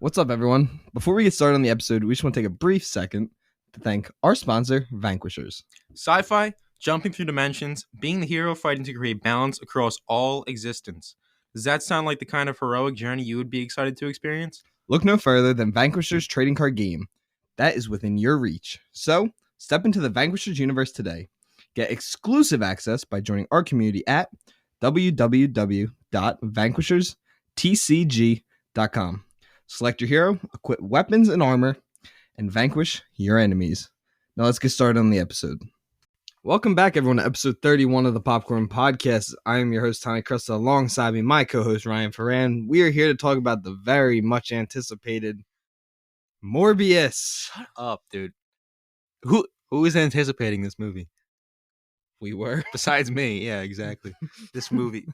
What's up, everyone? Before we get started on the episode, we just want to take a brief second to thank our sponsor, Vanquishers. Sci-fi, jumping through dimensions, being the hero fighting to create balance across all existence. Does that sound like the kind of heroic journey you would be excited to experience? Look no further than Vanquishers trading card game. That is within your reach. So, step into the Vanquishers universe today. Get exclusive access by joining our community at www.vanquisherstcg.com. Select your hero, equip weapons and armor, and vanquish your enemies. Now let's get started on the episode. Welcome back, everyone, to episode 31 of the Popcorn Podcast. I am your host, Tommy Cresta, alongside me, my co-host, Ryan Ferran. We are here to talk about the very much anticipated Morbius. Shut up, dude. Who is anticipating this movie? We were. Besides me, yeah, exactly. This movie.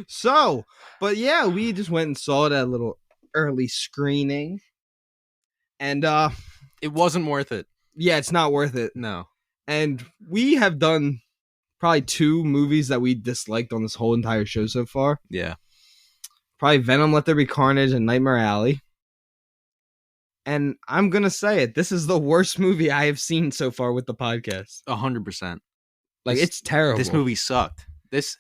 So, but yeah, we just went and saw it at a little early screening. And It wasn't worth it. yeah, it's not worth it. No. And we have done probably 2 movies that we disliked on this whole entire show so far. Yeah. Probably Venom, Let There Be Carnage, and Nightmare Alley. And I'm going to say it. This is the worst movie I have seen so far with the podcast. 100%. Like, This- it's terrible. This movie sucked. This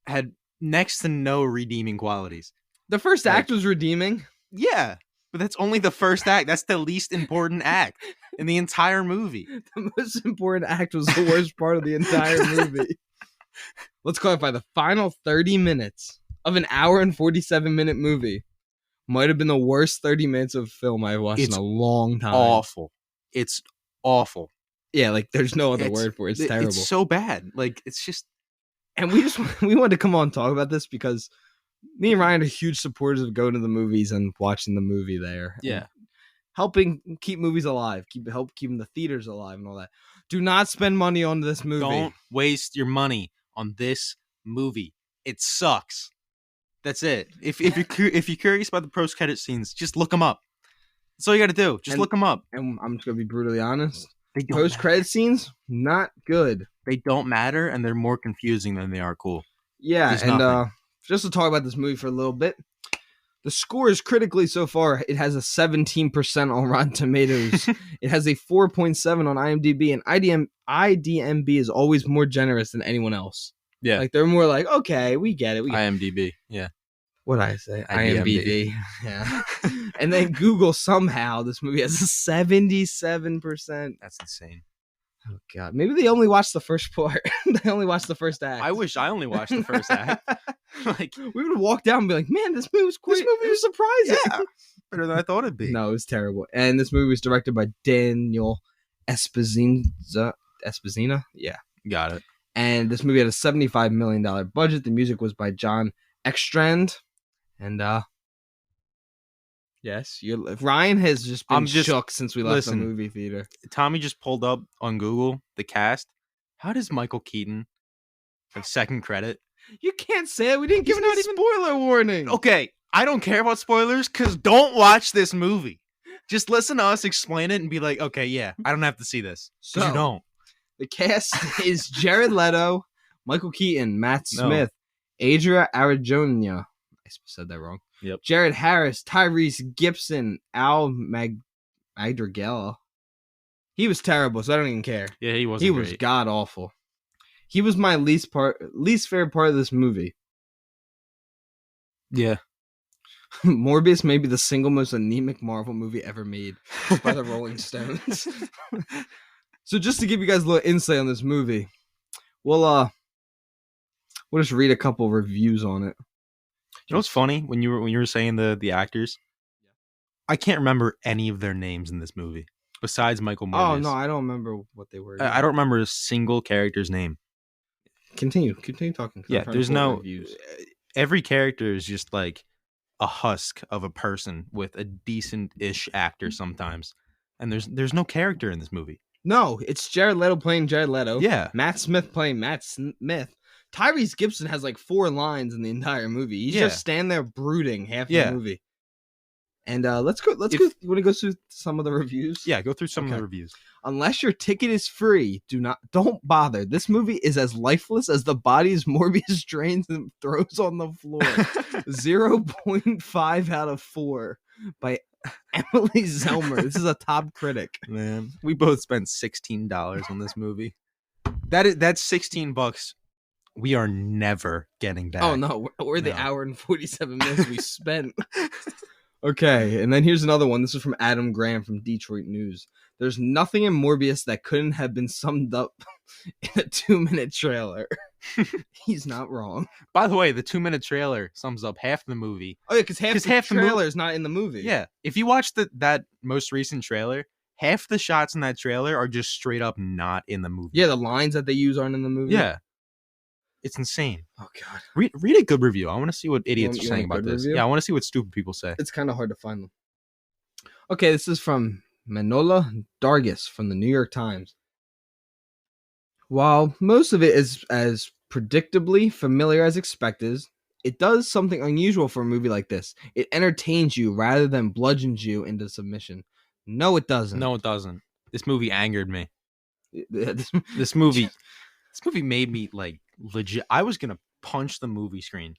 had next to no redeeming qualities. The first act was redeeming. Yeah, but that's only the first act. That's the least important act in the entire movie. The most important act was the worst part of the entire movie. Let's clarify. The final 30 minutes of an hour and 47-minute movie might have been the worst 30 minutes of film I've watched in a long time. Awful. It's awful. Yeah, like there's no other word for it. It's terrible. It's so bad. Like, it's just... And we wanted to come on and talk about this because me and Ryan are huge supporters of going to the movies and watching the movie there. Yeah. And helping keep movies alive, help keeping the theaters alive and all that. Do not spend money on this movie. Don't waste your money on this movie. It sucks. That's it. If you're curious about the post-credit scenes, just look them up. That's all you got to do. Just look them up. And I'm just gonna be brutally honest. They don't Post-credit scenes, not good. They don't matter, and they're more confusing than they are cool. Yeah, There's and nothing. just to talk about this movie for a little bit, the score is critically so far, it has a 17% on Rotten Tomatoes. It has a 4.7 on IMDb, and IDMB is always more generous than anyone else. Yeah. Like, they're more like, okay, we get it. IMDb. Yeah. What'd I say? IMDb. Yeah. And then Google, somehow, this movie has a 77%. That's insane. Oh, God. Maybe they only watched the first part. They only watched the first act. I wish I only watched the first act. Like, we would walk down and be like, man, this movie was surprising. yeah, better than I thought it'd be. No, it was terrible. And this movie was directed by Daniel Espesina. Yeah. Got it. And this movie had a $75 million budget. The music was by John Ekstrand. And, yes, Ryan has just been shook since we left the movie theater. Tommy just pulled up on Google the cast. How does Michael Keaton have second credit? You can't say it. We didn't give a spoiler warning. Okay, I don't care about spoilers because don't watch this movie. Just listen to us explain it and be like, okay, yeah, I don't have to see this. So, you don't. The cast is Jared Leto, Michael Keaton, Matt Smith, Adria Arjona. I said that wrong. Yep. Jared Harris, Tyrese Gibson, Al Madrigal. He was terrible, so I don't even care. Yeah, he wasn't. He was god awful. He was my least favorite part of this movie. Yeah. Morbius may be the single most anemic Marvel movie ever made by the Rolling Stones. So just to give you guys a little insight on this movie, we'll just read a couple reviews on it. You know what's funny when you were saying the actors? Yeah. I can't remember any of their names in this movie besides Michael Morbius. Oh no, I don't remember what they were. I don't remember a single character's name. Continue talking. Yeah, there's no reviews. Every character is just like a husk of a person with a decent-ish actor sometimes, and there's no character in this movie. No, it's Jared Leto playing Jared Leto. Yeah, Matt Smith playing Matt Smith. Tyrese Gibson has like 4 lines in the entire movie. He's just standing there brooding half the movie. And let's go. You want to go through some of the reviews? Yeah, go through some of the reviews. Unless your ticket is free, don't bother. This movie is as lifeless as the bodies Morbius drains and throws on the floor. 0.5 out of 4 by Emily Zelmer. This is a top critic. Man, we both spent $16 on this movie. That's $16. We are never getting back. Oh no, we're the hour and 47 minutes we spent. Okay, and then here's another one. This is from Adam Graham from Detroit News. There's nothing in Morbius that couldn't have been summed up in a 2-minute trailer. He's not wrong. By the way, the 2-minute trailer sums up half the movie. Oh yeah, because half the trailer is not in the movie. Yeah, if you watch that most recent trailer, half the shots in that trailer are just straight up not in the movie. Yeah, the lines that they use aren't in the movie. Yeah. It's insane. Oh god. Read a good review. I want to see what idiots are saying about this. Review? Yeah, I want to see what stupid people say. It's kind of hard to find them. Okay, this is from Manola Dargis from the New York Times. While most of it is as predictably familiar as expected, it does something unusual for a movie like this. It entertains you rather than bludgeons you into submission. No, it doesn't. No, it doesn't. This movie angered me. This movie made me like legit. I was gonna punch the movie screen.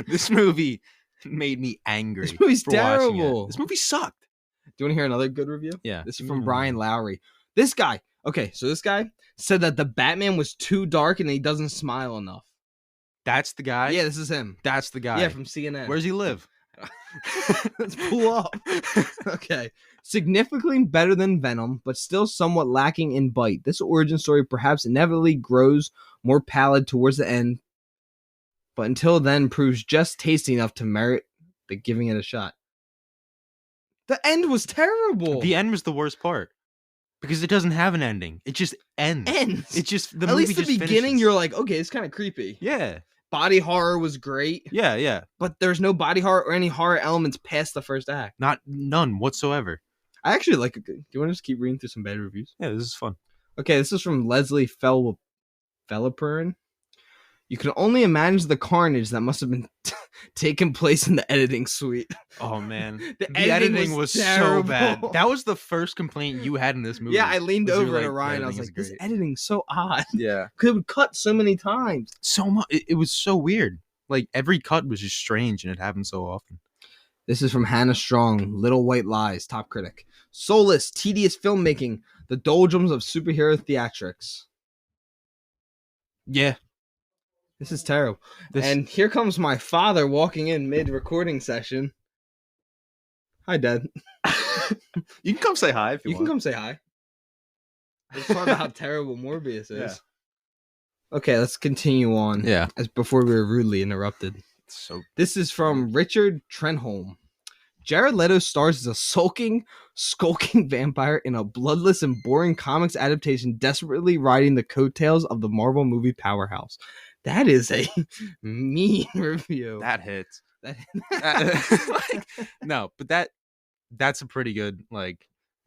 This movie made me angry. This movie's terrible. This movie sucked. Do you want to hear another good review? Yeah. This is from Brian Lowry. This guy said that the Batman was too dark and he doesn't smile enough. That's the guy? Yeah, this is him. That's the guy. Yeah, from CNN. Where's he live? Let's pull up. Okay. Significantly better than Venom, but still somewhat lacking in bite. This origin story perhaps inevitably grows more pallid towards the end, but until then proves just tasty enough to merit the giving it a shot. The end was terrible. The end was the worst part. Because it doesn't have an ending. It just ends. It just the At movie least the just beginning, finishes. you're like, okay, it's kind of creepy. Yeah. Body horror was great. Yeah. But there's no body horror or any horror elements past the first act. None whatsoever. I actually like it. Do you want to just keep reading through some bad reviews? Yeah, this is fun. Okay, this is from Leslie Felleperin. You can only imagine the carnage that must have been taking place in the editing suite. Oh, man. The editing was so terrible. bad. That was the first complaint you had in this movie. Yeah, I leaned over to like, Ryan. I was like, this editing's so odd. Yeah. Because it would cut so many times. So much. It was so weird. Like, every cut was just strange, and it happened so often. This is from Hannah Strong, Little White Lies, top critic. Soulless, tedious filmmaking, the doldrums of superhero theatrics. Yeah. This is terrible. And here comes my father walking in mid-recording session. Hi, Dad. You can come say hi if you want. You can come say hi. Let's talk about how terrible Morbius is. Yeah. Okay, let's continue on. Yeah. As before we were rudely interrupted. So this is from Richard Trenholm. Jared Leto stars as a skulking vampire in a bloodless and boring comics adaptation desperately riding the coattails of the Marvel movie powerhouse. That is a mean review. That hits. No, but that's a pretty good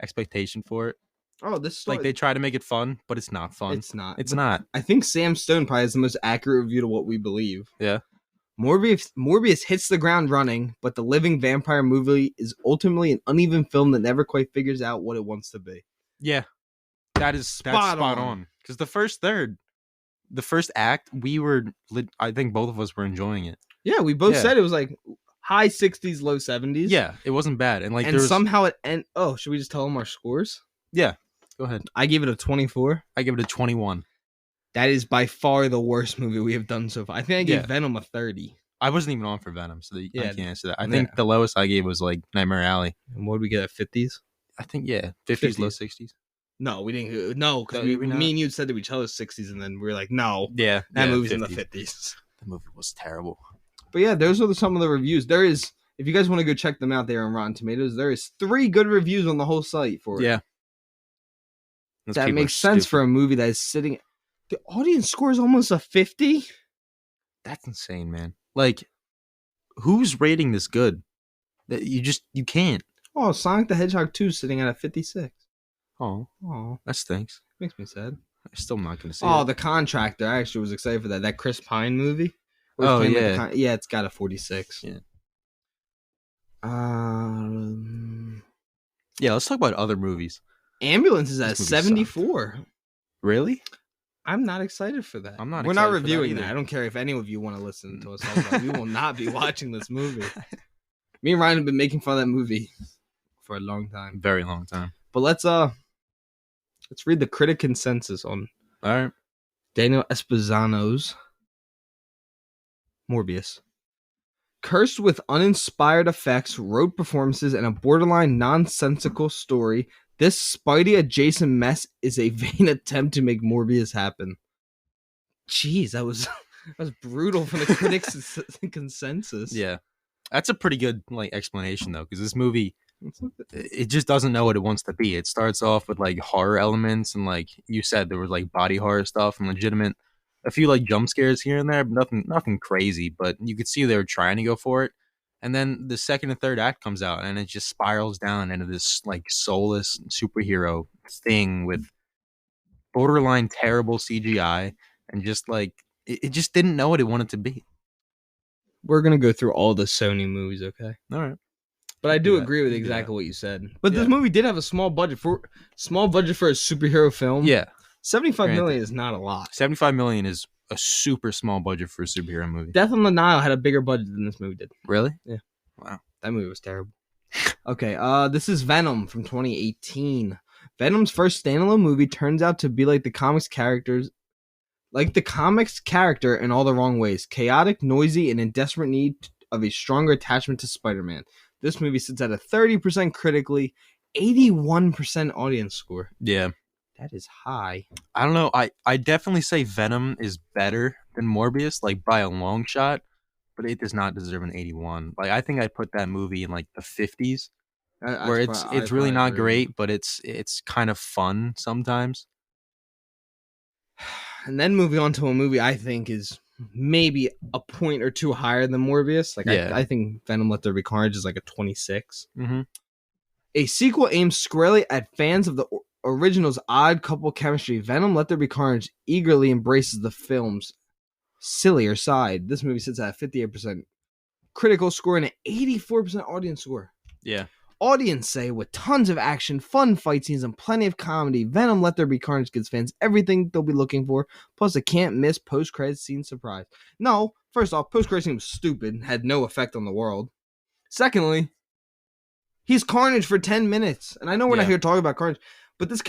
expectation for it. Oh, this story, they try to make it fun, but it's not fun. It's not. It's not. I think Sam Stone probably has the most accurate review to what we believe. Yeah. Morbius hits the ground running, but the living vampire movie is ultimately an uneven film that never quite figures out what it wants to be. Yeah. That's spot on. Because the first act, I think both of us were enjoying it. Yeah, we both said it was like high 60s, low 70s. Yeah, it wasn't bad. And somehow it end. Oh, should we just tell them our scores? Yeah, go ahead. I gave it a 24. I give it a 21. That is by far the worst movie we have done so far. I think I gave Venom a 30. I wasn't even on for Venom, so I can't answer that. I think the lowest I gave was Nightmare Alley. And what did we get at 50s? I think 50s, low 60s. No, we didn't. No, because me and you said to each other 60s, and then we were like, no. Yeah. That movie's 50s. In the 50s. The movie was terrible. But yeah, those are some of the reviews. There is, if you guys want to go check them out there on Rotten Tomatoes, there is 3 good reviews on the whole site for it. Yeah. That makes sense for a movie that is sitting. The audience score is almost a 50. That's insane, man. Who's rating this good? That you can't. Oh, Sonic the Hedgehog 2 is sitting at a 56. Oh, that stinks. Makes me sad. I'm still not going to see it. Oh, The Contractor. I actually was excited for that. That Chris Pine movie. Oh, yeah. Yeah, it's got a 46. Yeah. Yeah, let's talk about other movies. Ambulance is at This movie 74. Really? I'm not excited for that. I'm not We're excited not for that reviewing either. that. I don't care if any of you want to listen to us talk about it. We will not be watching this movie. Me and Ryan have been making fun of that movie for a long time. Very long time. But let's read the critic consensus on All right. Daniel Esposito's Morbius. Cursed with uninspired effects, rote performances, and a borderline nonsensical story, this Spidey-adjacent mess is a vain attempt to make Morbius happen. Jeez, that was brutal from the critics' consensus. Yeah. That's a pretty good explanation though, because this movie, it just doesn't know what it wants to be. It starts off with horror elements and like you said, there was body horror stuff and legitimate, a few jump scares here and there, but nothing crazy. But you could see they were trying to go for it. And then the second and third act comes out and it just spirals down into this soulless superhero thing with borderline terrible CGI and just it just didn't know what it wanted to be. We're gonna go through all the Sony movies, okay? All right. But I do agree with exactly what you said. But Yeah. this movie did have a small budget for a superhero film. Yeah. 75 million is not a lot. 75 million is a super small budget for a superhero movie. Death on the Nile had a bigger budget than this movie did. Really? Yeah. Wow. That movie was terrible. Okay, this is Venom from 2018. Venom's first standalone movie turns out to be like the comics character in all the wrong ways. Chaotic, noisy, and in desperate need of a stronger attachment to Spider-Man. This movie sits at a 30% critically, 81% audience score. Yeah. That is high. I don't know. I definitely say Venom is better than Morbius, by a long shot, but it does not deserve an 81. I think I put that movie in the 50s, where it's really not great, but it's kind of fun sometimes. And then moving on to a movie I think is maybe a point or two higher than Morbius. I think Venom Let There Be Carnage is a 26. Mm-hmm. A sequel aimed squarely at fans of the original's odd couple chemistry. Venom Let There Be Carnage eagerly embraces the film's sillier side. This movie sits at a 58% critical score and an 84% audience score. Yeah. Audience say with tons of action, fun fight scenes, and plenty of comedy, Venom Let There Be Carnage gives fans everything they'll be looking for, plus a can't miss post-credit scene surprise. No, first off, post-credit scene was stupid, had no effect on the world. Secondly, he's Carnage for 10 minutes, and I know we're not here talking about Carnage, but this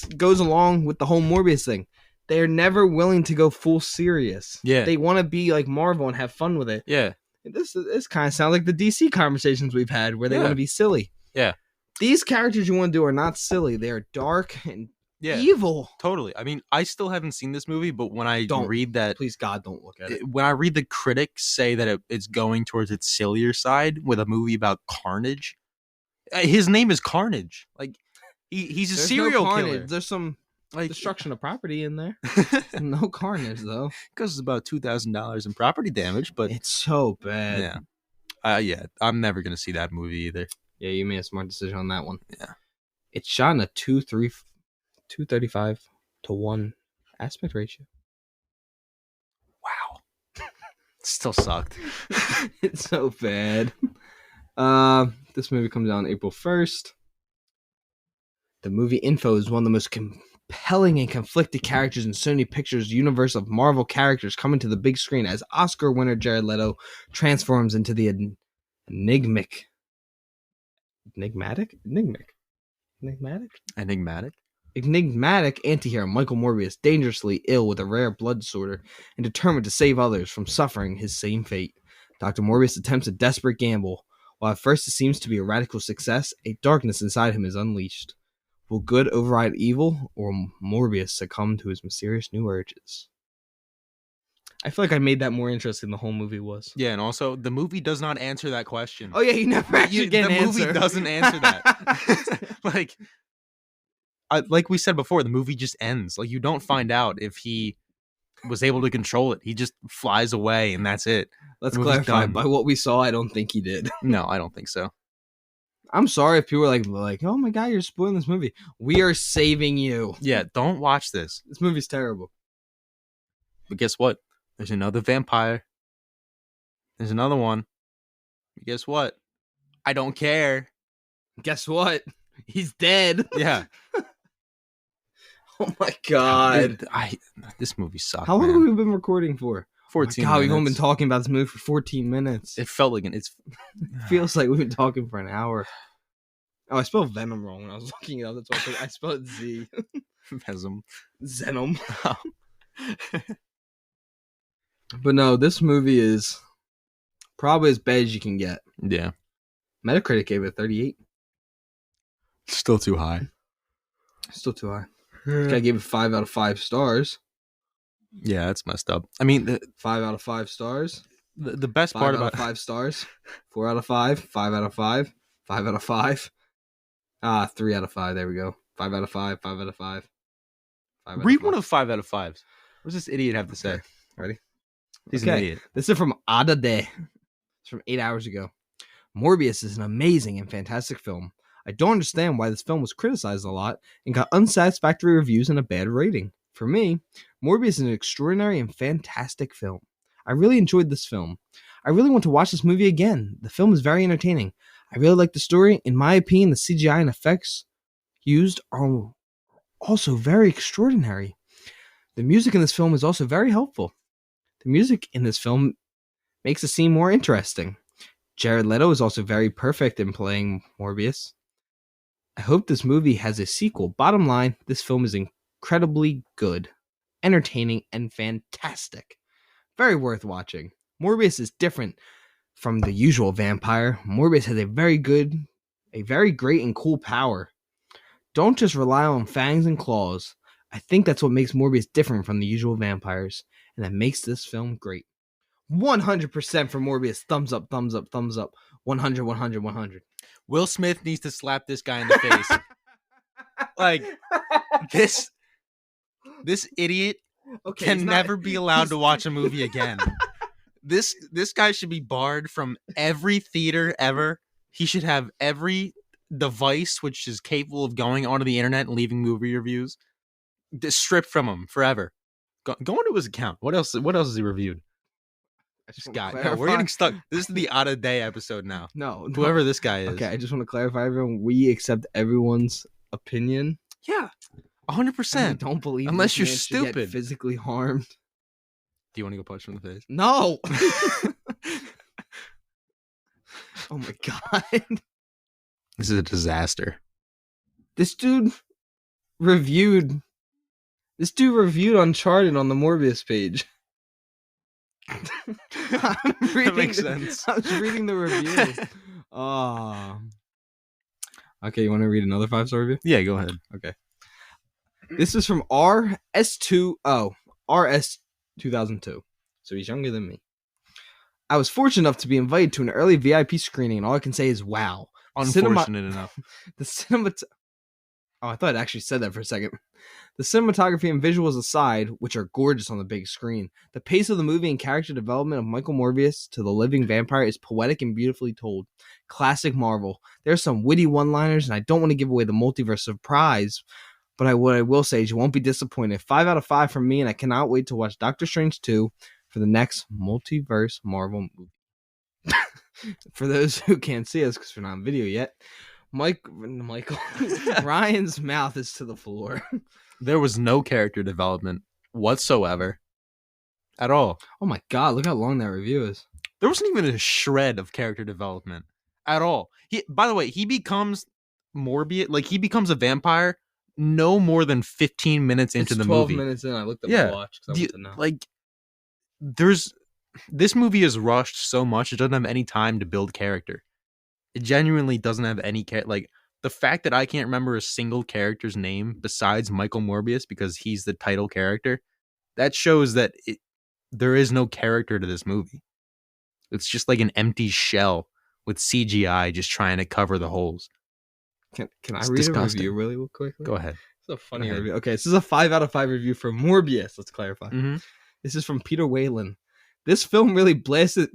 goes along with the whole Morbius thing. They're never willing to go full serious. Yeah. They want to be like Marvel and have fun with it. Yeah. This kind of sounds like the DC conversations we've had where they want to be silly. Yeah. These characters you want to do are not silly. They're dark and evil. Totally. I mean, I still haven't seen this movie, but when I read that... Please, God, don't look at it. When I read the critics say that it's going towards its sillier side with a movie about Carnage, his name is Carnage. He's a serial killer. There's some destruction of property in there. No carnage though. Because it's about $2,000 in property damage, but it's so bad. Yeah. I'm never gonna see that movie either. Yeah, you made a smart decision on that one. Yeah. It's shot in a 235 to 1 aspect ratio. Wow. Still sucked. It's so bad. This movie comes out on April 1st. The movie info is one of the most compelling and conflicted characters in Sony Pictures' universe of Marvel characters coming to the big screen as Oscar winner Jared Leto transforms into the enigmatic antihero Michael Morbius, dangerously ill with a rare blood disorder and determined to save others from suffering his same fate. Dr. Morbius attempts a desperate gamble. While at first it seems to be a radical success, a darkness inside him is unleashed. Will good override evil, or Morbius succumb to his mysterious new urges? I feel like I made that more interesting than the whole movie was. Yeah, and also, the movie does not answer that question. Oh yeah, you never actually get an answer. The movie doesn't answer that. Like we said before, the movie just ends. You don't find out if he was able to control it. He just flies away, and that's it. Let's clarify. By what we saw, I don't think he did. No, I don't think so. I'm sorry if people are like, oh my God, you're spoiling this movie. We are saving you. Yeah, don't watch this. This movie's terrible. But guess what? There's another vampire. There's another one. But guess what? I don't care. Guess what? He's dead. Yeah. Oh my god. This movie sucked. How long man. have we been recording for? 14 God, we've only been minutes. talking about this movie for 14 minutes. It felt like it feels like we've been talking for an hour. Oh, I spelled Venom wrong when I was looking it up. That's why I spelled it Z. Venom. But no, this movie is probably as bad as you can get. Yeah. Metacritic gave it a 38. Still too high. Still too high. This guy gave it 5 out of 5 stars. Yeah, that's messed up. I mean, 5 out of 5 stars. The best 5 part out about of 5 stars. 4 out of 5. 5 out of 5. 5 out of 5. 3 out of 5. There we go. 5 out of 5. 5 out of 5. Read one of the 5 out of 5s. What does this idiot have to say? Okay. Ready? He's an idiot. This is from Ada Day. It's from 8 hours ago. Morbius is an amazing and fantastic film. I don't understand why this film was criticized a lot and got unsatisfactory reviews and a bad rating. For me, Morbius is an extraordinary and fantastic film. I really enjoyed this film. I really want to watch this movie again. The film is very entertaining. I really like the story. In my opinion, the CGI and effects used are also very extraordinary. The music in this film is also very helpful. The music in this film makes the scene more interesting. Jared Leto is also very perfect in playing Morbius. I hope this movie has a sequel. Bottom line, this film is incredibly good, entertaining, and fantastic. Very worth watching. Morbius is different from the usual vampire. Morbius has a very great and cool power. Don't just rely on fangs and claws. I think that's what makes Morbius different from the usual vampires, and that makes this film great. 100% for Morbius. Thumbs up, thumbs up, thumbs up. 100, 100, 100. Will Smith needs to slap this guy in the face. Like, this idiot can never be allowed to watch a movie again. This guy should be barred from every theater ever. He should have every device which is capable of going onto the internet and leaving movie reviews stripped from him forever. Go into his account. What else has he reviewed? This guy. No, we're getting stuck. This is the Out of Day episode now. No. Whoever this guy is. Okay, I just want to clarify, everyone. We accept everyone's opinion. Yeah, 100%. Don't believe unless you're should get stupid. physically harmed. Do you want to go punch him in the face? No. Oh my god. This is a disaster. This dude reviewed Uncharted on the Morbius page. That makes sense. I was reading the review. Okay, you want to read another 5-star review? Yeah, go ahead. Okay. This is from RS2002. So he's younger than me. I was fortunate enough to be invited to an early VIP screening, and all I can say is wow. Unfortunate enough. I thought it actually said that for a second. The cinematography and visuals aside, which are gorgeous on the big screen, the pace of the movie and character development of Michael Morbius to the living vampire is poetic and beautifully told. Classic Marvel. There's some witty one-liners, and I don't want to give away the multiverse surprise, but what I will say is you won't be disappointed. 5 out of 5 from me, and I cannot wait to watch Doctor Strange 2 for the next multiverse Marvel movie. For those who can't see us because we're not on video yet, Michael Ryan's mouth is to the floor. There was no character development whatsoever at all. Oh my god, look how long that review is. There wasn't even a shred of character development at all. By the way, he becomes Morbius, like he becomes a vampire no more than 15 minutes into the 12 movie. 12 minutes in, I looked at my watch because I want to know. Like, this movie is rushed so much, it doesn't have any time to build character. It genuinely doesn't have any like the fact that I can't remember a single character's name besides Michael Morbius because he's the title character. That shows that there is no character to this movie. It's just like an empty shell with CGI just trying to cover the holes. Can I read a review really quickly? Go ahead. It's a funny review. Okay, this is a 5 out of 5 review for Morbius. Let's clarify. Mm-hmm. This is from Peter Whalen. This film really blasted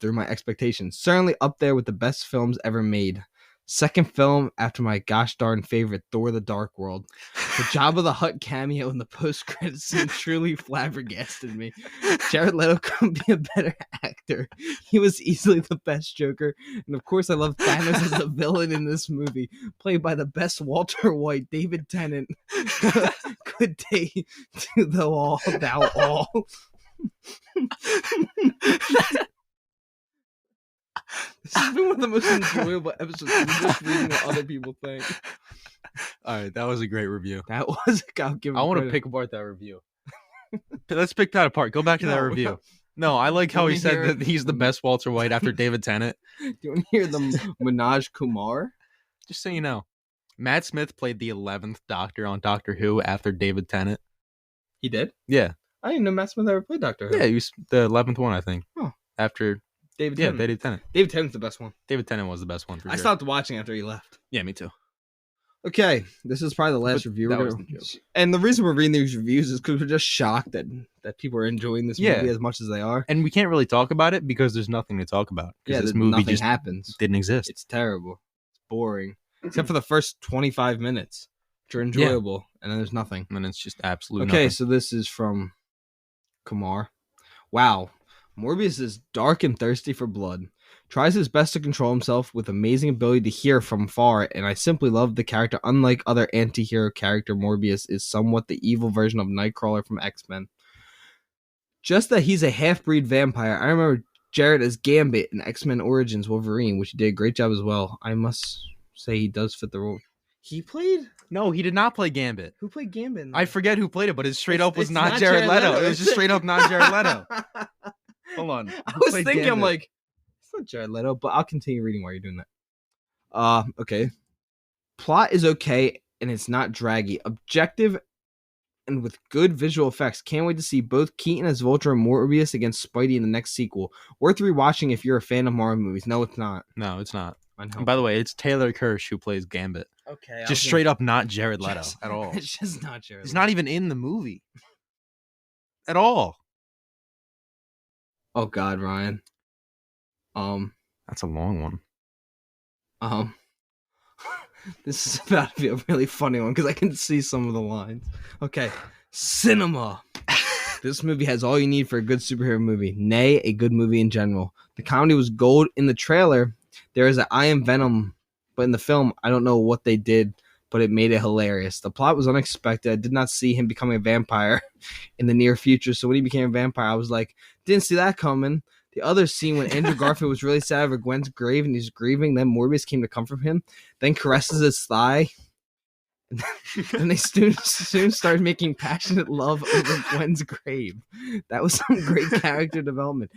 through my expectations. Certainly up there with the best films ever made. Second film after my gosh darn favorite Thor: The Dark World. The Jabba the Hutt cameo in the post-credit scene truly flabbergasted me. Jared Leto couldn't be a better actor. He was easily the best Joker. And of course, I love Thanos as a villain in this movie, played by the best Walter White, David Tennant. Good day to thou all. This has been one of the most enjoyable episodes. I'm just reading what other people think. All right, that was a great review. That was. I'll give I want to pick apart that review. Let's pick that apart. Go back to that review. No, I like how he said that he's the best Walter White after David Tennant. Do you want to hear the Manoj Kumar? Just so you know, Matt Smith played the 11th Doctor on Doctor Who after David Tennant. He did? Yeah. I didn't know Matt Smith ever played Doctor Who. Yeah, he was the 11th one, I think. Oh. After David Tennant. David Tennant. David Tennant's the best one. David Tennant was the best one for sure. I stopped watching after he left. Yeah, me too. Okay, this is probably the last review. And the reason we're reading these reviews is because we're just shocked that people are enjoying this movie as much as they are. And we can't really talk about it because there's nothing to talk about. Yeah, this movie just happens. Didn't exist. It's terrible. It's boring. Except for the first 25 minutes, which are enjoyable. And then there's nothing. And then it's just absolutely nothing. Okay, so this is from Kumar. Wow. Morbius is dark and thirsty for blood. Tries his best to control himself with amazing ability to hear from far, and I simply love the character. Unlike other anti-hero character, Morbius is somewhat the evil version of Nightcrawler from X-Men. Just that he's a half-breed vampire. I remember Jared as Gambit in X-Men Origins Wolverine, which he did a great job as well. I must say he does fit the role. He played? No, he did not play Gambit. Who played Gambit? I forget who played it, but it straight up was not Jared Leto. It was just straight up not Jared Leto. Hold on. I was thinking, Gambit? I'm like, it's not Jared Leto, but I'll continue reading while you're doing that. Okay. Plot is okay, and it's not draggy. Objective and with good visual effects. Can't wait to see both Keaton as Vulture and Morbius against Spidey in the next sequel. Worth rewatching if you're a fan of Marvel movies. No, it's not. No, it's not. And by the way, it's Taylor Kirsch who plays Gambit. Okay. Just straight up not Jared Leto at all. It's just not Jared Leto. He's not even in the movie. At all. Oh God, Ryan. That's a long one. This is about to be a really funny one because I can see some of the lines. Okay. Cinema. This movie has all you need for a good superhero movie. Nay, a good movie in general. The comedy was gold. In the trailer, there is an I Am Venom, but in the film, I don't know what they did, but it made it hilarious. The plot was unexpected. I did not see him becoming a vampire in the near future, so when he became a vampire, I was like, didn't see that coming. The other scene when Andrew Garfield was really sad over Gwen's grave and he's grieving, then Morbius came to comfort him, then caresses his thigh, and they soon started making passionate love over Gwen's grave. That was some great character development.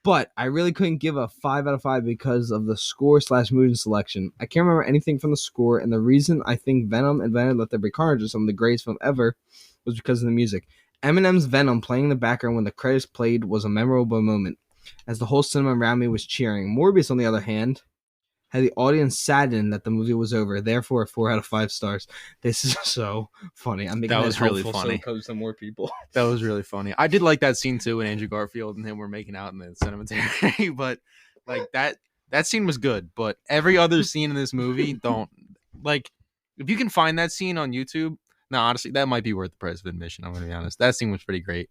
But I really couldn't give a 5 out of 5 because of the score / mood selection. I can't remember anything from the score, and the reason I think Venom and Venom Let There Be Carnage are some of the greatest film ever was because of the music. Eminem's Venom playing in the background when the credits played was a memorable moment, as the whole cinema around me was cheering. Morbius, on the other hand, had the audience saddened that the movie was over, therefore a 4 out of 5 stars. This is so funny. I'm making that really funny. So it comes to more people. That was really funny. I did like that scene too when Andrew Garfield and him were making out in the cemetery, but like that scene was good. But every other scene in this movie, don't like. If you can find that scene on YouTube, no, honestly, that might be worth the price of admission. I'm gonna be honest. That scene was pretty great.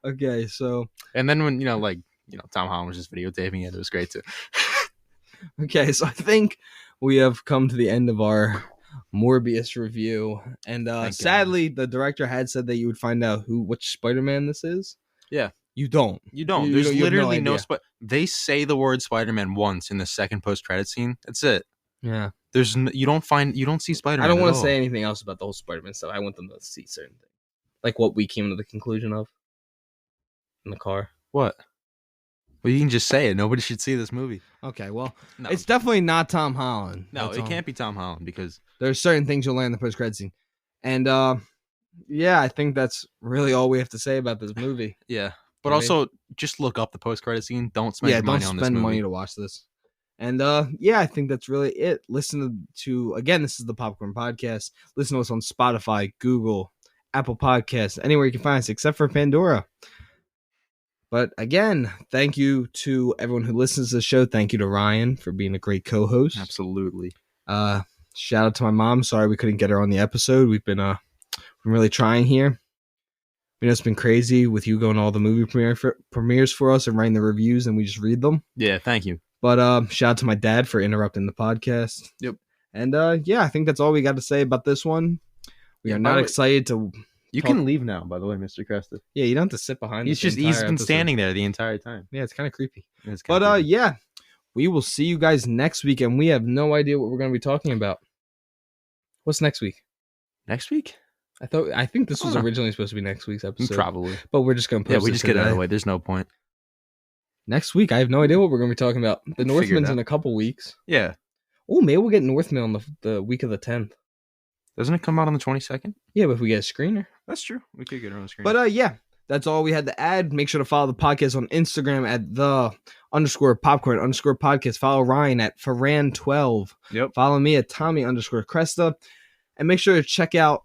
Okay, so and then when Tom Holland was just videotaping it was great too. Okay, so I think we have come to the end of our Morbius review, and sadly, the director had said that you would find out which Spider-Man this is. Yeah, you don't. There's literally no They say the word Spider-Man once in the second post-credit scene. That's it. Yeah, you don't see Spider-Man. I don't want to say anything else about the whole Spider-Man stuff. I want them to see certain things, like what we came to the conclusion of in the car. What? Well, you can just say it. Nobody should see this movie. Okay, well, It's definitely not Tom Holland. No, it can't be Tom Holland because there's certain things you'll learn in the post-credit scene. And, I think that's really all we have to say about this movie. Yeah, but also just look up the post-credit scene. Don't spend money on this movie. Don't spend money to watch this. And, I think that's really it. Listen to, again, this is the Popcorn Podcast. Listen to us on Spotify, Google, Apple Podcasts, anywhere you can find us, except for Pandora. But again, thank you to everyone who listens to the show. Thank you to Ryan for being a great co-host. Absolutely. Shout out to my mom. Sorry we couldn't get her on the episode. We've been really trying here. It's been crazy with you going to all the movie premieres for us and writing the reviews, and we just read them. Yeah, thank you. But shout out to my dad for interrupting the podcast. Yep. And I think that's all we got to say about this one. We are not excited to. You can leave now, by the way, Mr. Cresta. Yeah, you don't have to sit behind. He's been standing there the entire time. Yeah, it's kind of creepy. But we will see you guys next week, and we have no idea what we're going to be talking about. What's next week? Next week? I think this was originally supposed to be next week's episode. Probably. But we're just going to post it. Yeah, we just get it out of the way. There's no point. Next week, I have no idea what we're going to be talking about. The Northman's in a couple weeks. Yeah. Oh, maybe we'll get Northman on the week of the 10th. Doesn't it come out on the 22nd? Yeah, but if we get a screener. That's true. We could get it on the screener. But that's all we had to add. Make sure to follow the podcast on Instagram at _popcorn_podcast. Follow Ryan at Ferran12. Yep. Follow me at Tommy_Cresta. And make sure to check out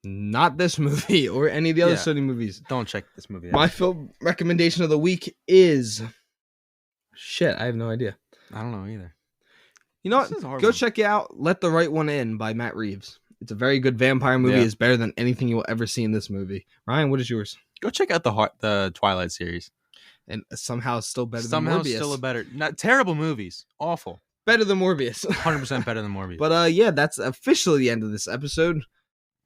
not this movie or any of the other Sony movies. Don't check this movie out. My film recommendation of the week is... Shit, I have no idea. I don't know either. You know what? Go check out Let the Right One In by Matt Reeves. It's a very good vampire movie. It's better than anything you will ever see in this movie. Ryan, what is yours? Go check out the Twilight series. And somehow it's still better than Morbius. Still not terrible movies. Awful. Better than Morbius. 100% better than Morbius. But that's officially the end of this episode.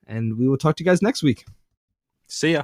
And we will talk to you guys next week. See ya.